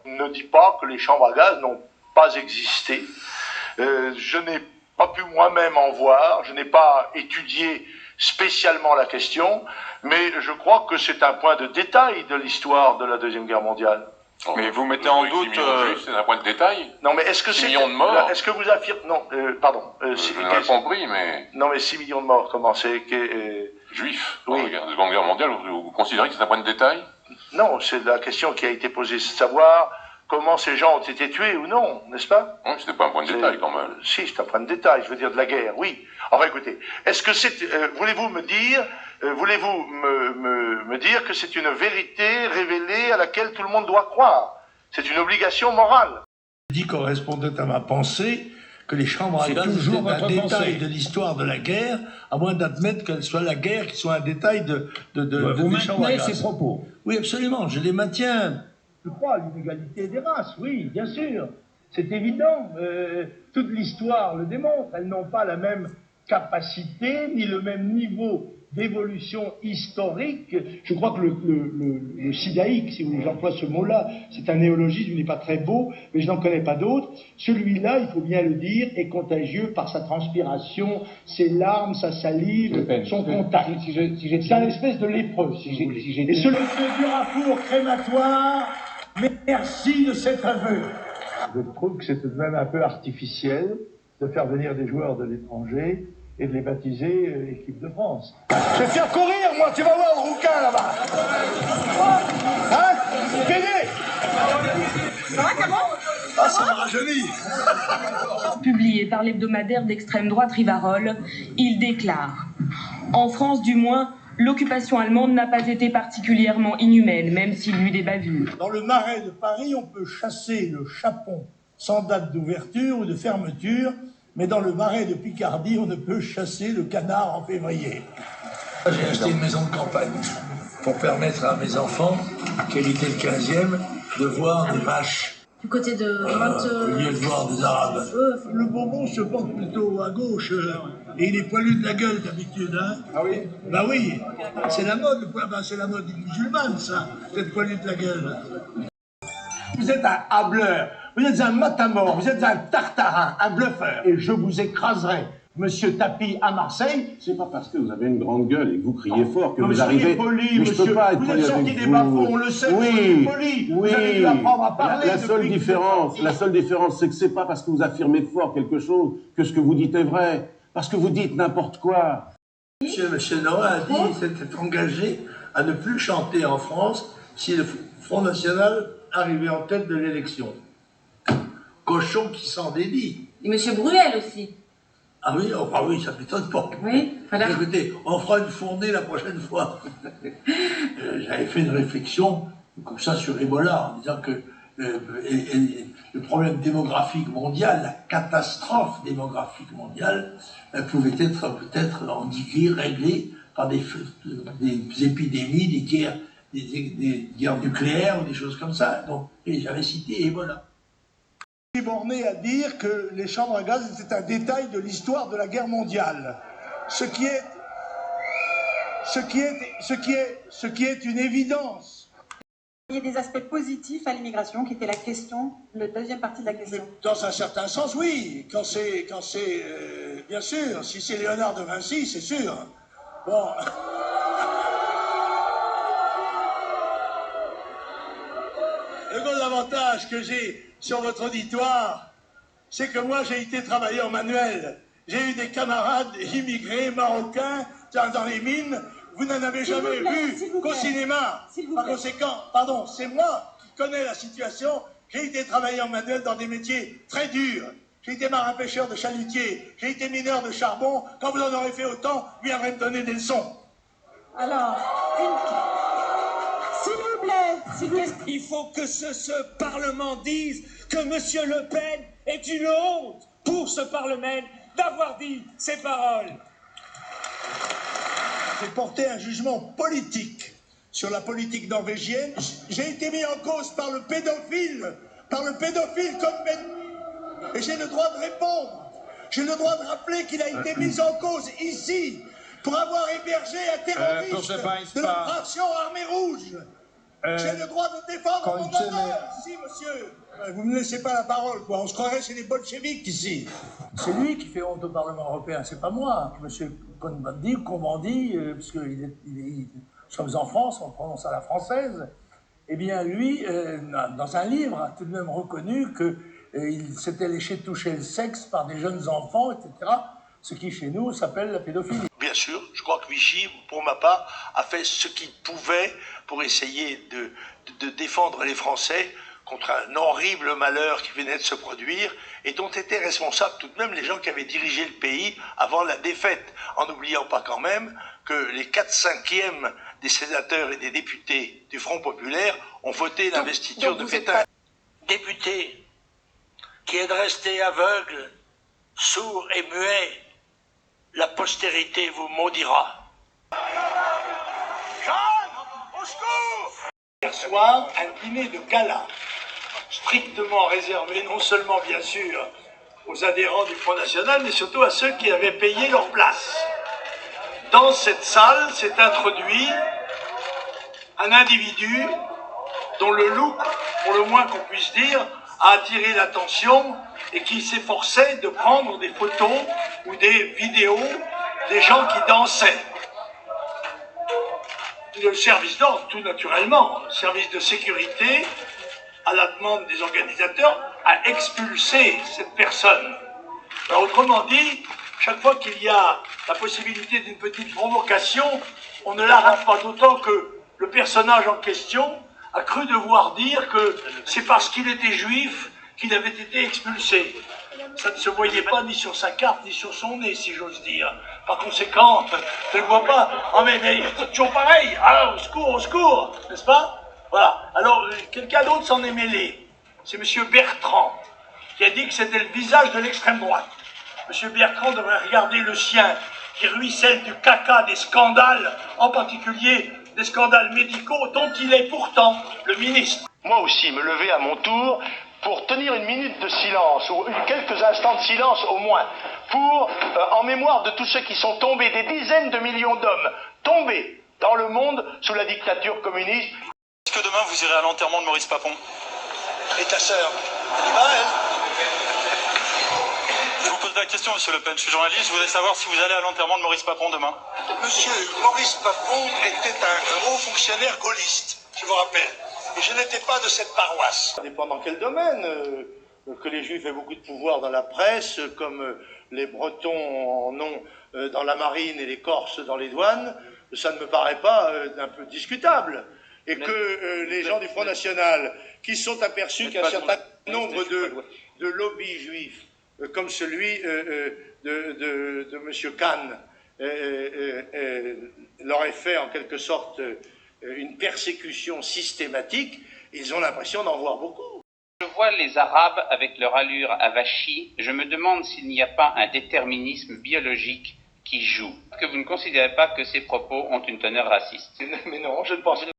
ne dit pas que les chambres à gaz n'ont pas existé. Je n'ai pas pu moi-même en voir, je n'ai pas étudié spécialement la question, mais je crois que c'est un point de détail de l'histoire de la Deuxième Guerre mondiale. Mais vous mettez en doute... c'est un point de détail. Non, mais est-ce que 6 millions de morts. Est-ce que vous affirmez... Non, pardon. Je n'ai pas compris, mais... Non, mais 6 millions de morts, comment c'est Juifs, oui. Dans la Seconde Guerre mondiale, vous considérez que c'est un point de détail? Non, c'est la question qui a été posée, c'est de savoir comment ces gens ont été tués ou non, n'est-ce pas? Oui, c'était pas un point de détail quand même. Si, c'est un point de détail, je veux dire de la guerre, oui. Enfin, écoutez, est-ce que c'est... voulez-vous me dire que c'est une vérité révélée à laquelle tout le monde doit croire? C'est une obligation morale. Dit correspondait à ma pensée que les chambres à gaz étaient un détail de l'histoire de la guerre, à moins d'admettre qu'elle soit la guerre, qui soit un détail vous maintenez ces propos? Oui, absolument, je les maintiens. Je crois à l'inégalité des races, oui, bien sûr. C'est évident. Toute l'histoire le démontre. Elles n'ont pas la même capacité, ni le même niveau d'évolution historique. Je crois que le sidaïque, si vous voulez, j'emploie ce mot-là, c'est un néologisme, il n'est pas très beau, mais je n'en connais pas d'autres. Celui-là, il faut bien le dire, est contagieux par sa transpiration, ses larmes, sa salive, son contact. C'est un espèce de lépreux, si vous voulez. Et ce monsieur Durafour crématoire, merci de cet aveu. Je trouve que c'est tout de même un peu artificiel de faire venir des joueurs de l'étranger et de les baptiser équipe de France. Je vais faire courir, moi, tu vas voir le rouquin là-bas. Hein? Pédé! Ça va, Cameron? Ah, ça m'a rajeuni. Publié par l'hebdomadaire d'extrême droite Rivarol, il déclare « En France, du moins, l'occupation allemande n'a pas été particulièrement inhumaine, même s'il y eut des bavures. » Dans le marais de Paris, on peut chasser le chapon sans date d'ouverture ou de fermeture, mais dans le marais de Picardie, on ne peut chasser le canard en février. J'ai acheté une maison de campagne pour permettre à mes enfants, qui habitaient le 15e, de voir des vaches. Du côté de... Au lieu de voir des Arabes. Le bonbon se porte plutôt à gauche, et il est poilu de la gueule d'habitude, hein. Ah oui? Bah oui, c'est la mode, c'est la mode musulmane, ça, d'être poilu de la gueule. Vous êtes un hableur, vous êtes un matamor, vous êtes un tartarin, un bluffeur, et je vous écraserai. Monsieur Tapi à Marseille. C'est pas parce que vous avez une grande gueule et que vous criez fort que non, vous arrivez... Poli, mais monsieur. je peux pas être vous êtes sorti des bas-fonds, on le sait, oui, poli. Oui, vous allez nous apprendre à parler. La seule différence, c'est que c'est pas parce que vous affirmez fort quelque chose que ce que vous dites est vrai. Parce que vous dites n'importe quoi. Monsieur Noah a dit qu'il s'était engagé à ne plus chanter en France si le Front National arrivait en tête de l'élection. Cochon qui s'en dédie. Et monsieur Bruel aussi. Ah oui, oh, ah oui, ça m'étonne pas. Oui, voilà. Écoutez, on fera une fournée la prochaine fois. J'avais fait une réflexion comme ça sur Ebola, en disant que le problème démographique mondial, la catastrophe démographique mondiale, pouvait être peut-être endiguée, réglée par des épidémies, des guerres nucléaires ou des choses comme ça. Donc, et j'avais cité Ebola. Je suis borné à dire que les chambres à gaz étaient un détail de l'histoire de la guerre mondiale. Ce qui est une évidence. Il y a des aspects positifs à l'immigration qui était la question, la deuxième partie de la question. Dans un certain sens, oui. Quand c'est bien sûr, si c'est Léonard de Vinci, c'est sûr. Bon. Le gros avantage que j'ai sur votre auditoire, c'est que moi j'ai été travailleur manuel. J'ai eu des camarades immigrés marocains dans les mines. Vous n'en avez jamais vu qu'au cinéma. Par conséquent, pardon, c'est moi qui connais la situation. J'ai été travailleur manuel dans des métiers très durs. J'ai été marin-pêcheur de chalutier. J'ai été mineur de charbon. Quand vous en aurez fait autant, vous viendrez me donner des leçons. Alors, s'il vous plaît, il faut que ce Parlement dise que M. Le Pen est une honte pour ce Parlement d'avoir dit ces paroles. J'ai porté un jugement politique sur la politique norvégienne. J'ai été mis en cause par le pédophile comme ennemi. Et j'ai le droit de répondre. J'ai le droit de rappeler qu'il a été mis en cause ici pour avoir hébergé un terroriste de la fraction Armée Rouge. J'ai le droit de défendre mon honneur ici, monsieur. Vous ne me laissez pas la parole, quoi. On se croirait chez les bolcheviks ici. C'est lui qui fait honte au Parlement européen, c'est pas moi. Monsieur Cohn-Bendit, puisque nous sommes en France, on prononce à la française. Eh bien, lui, dans un livre, a tout de même reconnu qu'il s'était laissé toucher le sexe par des jeunes enfants, etc. Ce qui, chez nous, s'appelle la pédophilie. Bien sûr, je crois que Vichy, pour ma part, a fait ce qu'il pouvait pour essayer de défendre les Français contre un horrible malheur qui venait de se produire et dont étaient responsables tout de même les gens qui avaient dirigé le pays avant la défaite, en n'oubliant pas quand même que les 4/5 des sénateurs et des députés du Front populaire ont voté l'investiture de Pétain. Député qui est resté aveugle, sourd et muet, la postérité vous maudira. Jeanne, au secours! Hier soir, un dîner de gala, strictement réservé non seulement bien sûr aux adhérents du Front National, mais surtout à ceux qui avaient payé leur place. Dans cette salle s'est introduit un individu dont le look, pour le moins qu'on puisse dire, a attiré l'attention et qui s'efforçait de prendre des photos ou des vidéos des gens qui dansaient. Le service d'ordre, tout naturellement, le service de sécurité, à la demande des organisateurs, a expulsé cette personne. Alors, autrement dit, chaque fois qu'il y a la possibilité d'une petite provocation, on ne la rate pas, d'autant que le personnage en question a cru devoir dire que c'est parce qu'il était juif qu'il avait été expulsé. Ça ne se voyait pas ni sur sa carte, ni sur son nez, si j'ose dire. Par conséquent, je ne vois pas. Ah mais c'est toujours pareil. Ah, au secours, n'est-ce pas? Voilà. Alors, quelqu'un d'autre s'en est mêlé. C'est M. Bertrand, qui a dit que c'était le visage de l'extrême droite. M. Bertrand devrait regarder le sien, qui ruisselle du caca des scandales, en particulier des scandales médicaux, dont il est pourtant le ministre. Moi aussi, me lever à mon tour pour tenir une minute de silence, ou quelques instants de silence au moins, en mémoire de tous ceux qui sont tombés, des dizaines de millions d'hommes tombés dans le monde sous la dictature communiste. Est-ce que demain vous irez à l'enterrement de Maurice Papon? Et ta sœur, elle y va, elle? Je vous pose la question, monsieur Le Pen, je suis journaliste, je voudrais savoir si vous allez à l'enterrement de Maurice Papon demain. Monsieur Maurice Papon était un haut fonctionnaire gaulliste, je vous rappelle. Et je n'étais pas de cette paroisse. Ça dépend dans quel domaine. Que les Juifs aient beaucoup de pouvoir dans la presse, comme les Bretons en ont dans la marine et les Corses dans les douanes, ça ne me paraît pas un peu discutable. Et que les gens du Front National, qui sont aperçus qu'un certain nombre de lobbies juifs, comme celui de M. Kahn, leur ait fait en quelque sorte une persécution systématique, ils ont l'impression d'en voir beaucoup. Je vois les Arabes avec leur allure avachie, je me demande s'il n'y a pas un déterminisme biologique qui joue. Que vous ne considérez pas que ces propos ont une teneur raciste? Mais non, je ne pense pas.